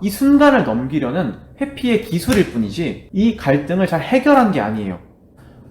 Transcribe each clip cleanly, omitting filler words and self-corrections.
이 순간을 넘기려는 회피의 기술일 뿐이지 이 갈등을 잘 해결한 게 아니에요.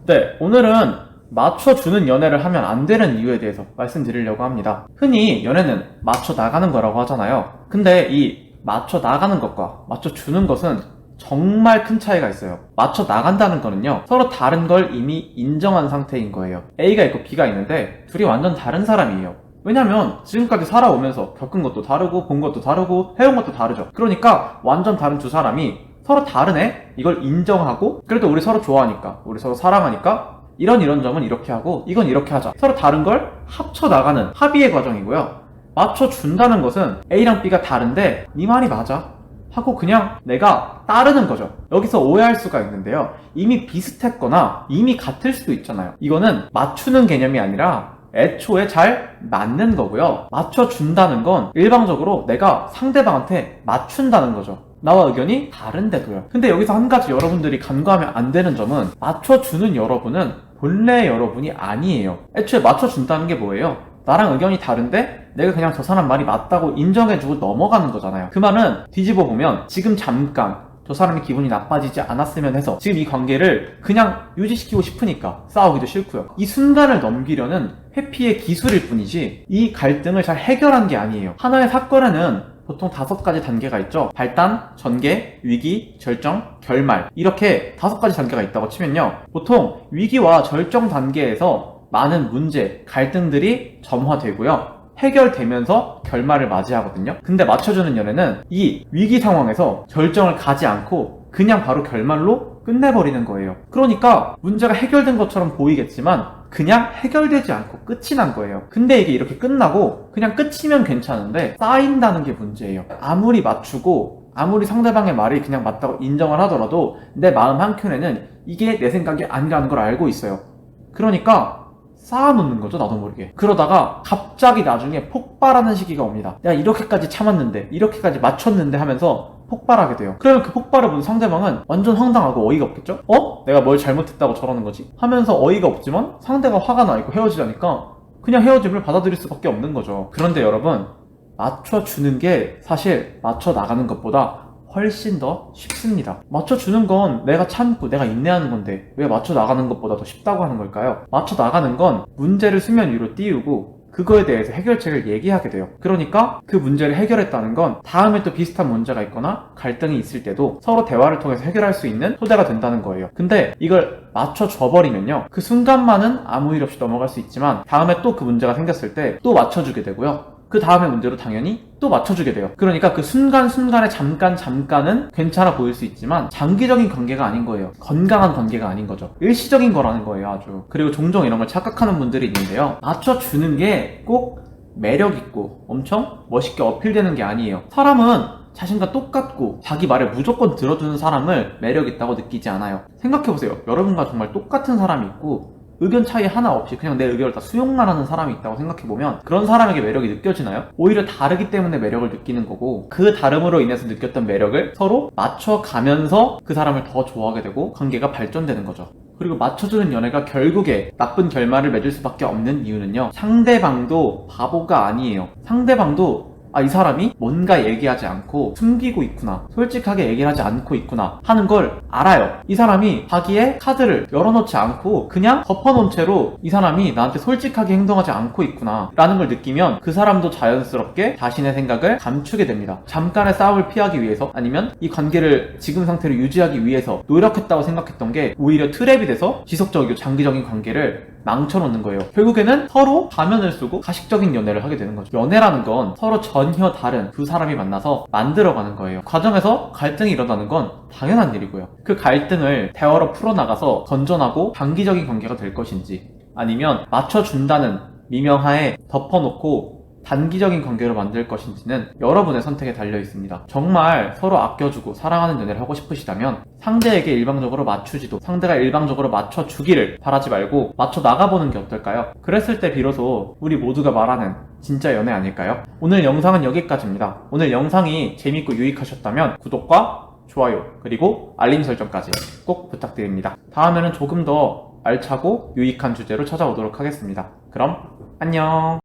네, 오늘은 맞춰주는 연애를 하면 안 되는 이유에 대해서 말씀드리려고 합니다. 흔히 연애는 맞춰 나가는 거라고 하잖아요. 근데 이 맞춰 나가는 것과 맞춰주는 것은 정말 큰 차이가 있어요. 맞춰 나간다는 거는요, 서로 다른 걸 이미 인정한 상태인 거예요. A가 있고 B가 있는데 둘이 완전 다른 사람이에요. 왜냐면 지금까지 살아오면서 겪은 것도 다르고 본 것도 다르고 해온 것도 다르죠. 그러니까 완전 다른 두 사람이 서로 다르네? 이걸 인정하고, 그래도 우리 서로 좋아하니까, 우리 서로 사랑하니까 이런 점은 이렇게 하고 이건 이렇게 하자, 서로 다른 걸 합쳐 나가는 합의의 과정이고요. 맞춰준다는 것은 A랑 B가 다른데 네 말이 맞아 하고 그냥 내가 따르는 거죠. 여기서 오해할 수가 있는데요, 이미 비슷했거나 이미 같을 수도 있잖아요. 이거는 맞추는 개념이 아니라 애초에 잘 맞는 거고요. 맞춰준다는 건 일방적으로 내가 상대방한테 맞춘다는 거죠. 나와 의견이 다른데도요. 근데 여기서 한 가지 여러분들이 간과하면 안 되는 점은, 맞춰주는 여러분은 본래 여러분이 아니에요. 애초에 맞춰준다는 게 뭐예요? 나랑 의견이 다른데 내가 그냥 저 사람 말이 맞다고 인정해주고 넘어가는 거잖아요. 그 말은 뒤집어 보면 지금 잠깐 저 사람이 기분이 나빠지지 않았으면 해서 지금 이 관계를 그냥 유지시키고 싶으니까 싸우기도 싫고요. 이 순간을 넘기려는 회피의 기술일 뿐이지 이 갈등을 잘 해결한 게 아니에요. 하나의 사건에는 보통 5가지 단계가 있죠. 발단, 전개, 위기, 절정, 결말, 이렇게 5가지 단계가 있다고 치면요, 보통 위기와 절정 단계에서 많은 문제, 갈등들이 점화되고요, 해결되면서 결말을 맞이하거든요. 근데 맞춰주는 연애는 이 위기 상황에서 절정을 가지 않고 그냥 바로 결말로 끝내버리는 거예요. 그러니까 문제가 해결된 것처럼 보이겠지만 그냥 해결되지 않고 끝이 난 거예요. 근데 이게 이렇게 끝나고 그냥 끝이면 괜찮은데 쌓인다는 게 문제예요. 아무리 맞추고 아무리 상대방의 말이 그냥 맞다고 인정을 하더라도 내 마음 한켠에는 이게 내 생각이 아니라는 걸 알고 있어요. 그러니까 쌓아놓는 거죠, 나도 모르게. 그러다가 갑자기 나중에 폭발하는 시기가 옵니다. 내가 이렇게까지 참았는데, 이렇게까지 맞췄는데 하면서 폭발하게 돼요. 그러면 그 폭발을 본 상대방은 완전 황당하고 어이가 없겠죠? 내가 뭘 잘못했다고 저러는 거지? 하면서 어이가 없지만 상대가 화가 나 있고 헤어지자니까 그냥 헤어짐을 받아들일 수밖에 없는 거죠. 그런데 여러분, 맞춰주는 게 사실 맞춰 나가는 것보다 훨씬 더 쉽습니다. 맞춰주는 건 내가 참고 내가 인내하는 건데 왜 맞춰 나가는 것보다 더 쉽다고 하는 걸까요? 맞춰 나가는 건 문제를 수면 위로 띄우고 그거에 대해서 해결책을 얘기하게 돼요. 그러니까 그 문제를 해결했다는 건 다음에 또 비슷한 문제가 있거나 갈등이 있을 때도 서로 대화를 통해서 해결할 수 있는 토대가 된다는 거예요. 근데 이걸 맞춰줘버리면요, 그 순간만은 아무 일 없이 넘어갈 수 있지만 다음에 또 그 문제가 생겼을 때 또 맞춰주게 되고요, 그 다음의 문제로 당연히 또 맞춰주게 돼요. 그러니까 그 순간순간에 잠깐은 괜찮아 보일 수 있지만 장기적인 관계가 아닌 거예요. 건강한 관계가 아닌 거죠. 일시적인 거라는 거예요, 아주. 그리고 종종 이런 걸 착각하는 분들이 있는데요, 맞춰주는 게 꼭 매력있고 엄청 멋있게 어필되는 게 아니에요. 사람은 자신과 똑같고 자기 말을 무조건 들어주는 사람을 매력있다고 느끼지 않아요. 생각해보세요. 여러분과 정말 똑같은 사람이 있고 의견 차이 하나 없이 그냥 내 의견을 다 수용만 하는 사람이 있다고 생각해보면 그런 사람에게 매력이 느껴지나요? 오히려 다르기 때문에 매력을 느끼는 거고, 그 다름으로 인해서 느꼈던 매력을 서로 맞춰가면서 그 사람을 더 좋아하게 되고 관계가 발전되는 거죠. 그리고 맞춰주는 연애가 결국에 나쁜 결말을 맺을 수밖에 없는 이유는요, 상대방도 바보가 아니에요. 상대방도 이 사람이 뭔가 얘기하지 않고 숨기고 있구나, 솔직하게 얘기를 하지 않고 있구나 하는 걸 알아요. 이 사람이 자기의 카드를 열어놓지 않고 그냥 덮어놓은 채로 이 사람이 나한테 솔직하게 행동하지 않고 있구나 라는 걸 느끼면 그 사람도 자연스럽게 자신의 생각을 감추게 됩니다. 잠깐의 싸움을 피하기 위해서, 아니면 이 관계를 지금 상태로 유지하기 위해서 노력했다고 생각했던 게 오히려 트랩이 돼서 지속적이고 장기적인 관계를 망쳐놓는 거예요. 결국에는 서로 가면을 쓰고 가식적인 연애를 하게 되는 거죠. 연애라는 건 서로 전혀 다른 두 사람이 만나서 만들어가는 거예요. 과정에서 갈등이 일어나는 건 당연한 일이고요. 그 갈등을 대화로 풀어나가서 건전하고 장기적인 관계가 될 것인지, 아니면 맞춰준다는 미명하에 덮어놓고 단기적인 관계로 만들 것인지는 여러분의 선택에 달려 있습니다. 정말 서로 아껴주고 사랑하는 연애를 하고 싶으시다면 상대에게 일방적으로 맞추지도 상대가 일방적으로 맞춰주기를 바라지 말고 맞춰 나가보는 게 어떨까요? 그랬을 때 비로소 우리 모두가 말하는 진짜 연애 아닐까요? 오늘 영상은 여기까지입니다. 오늘 영상이 재밌고 유익하셨다면 구독과 좋아요 그리고 알림 설정까지 꼭 부탁드립니다. 다음에는 조금 더 알차고 유익한 주제로 찾아오도록 하겠습니다. 그럼 안녕.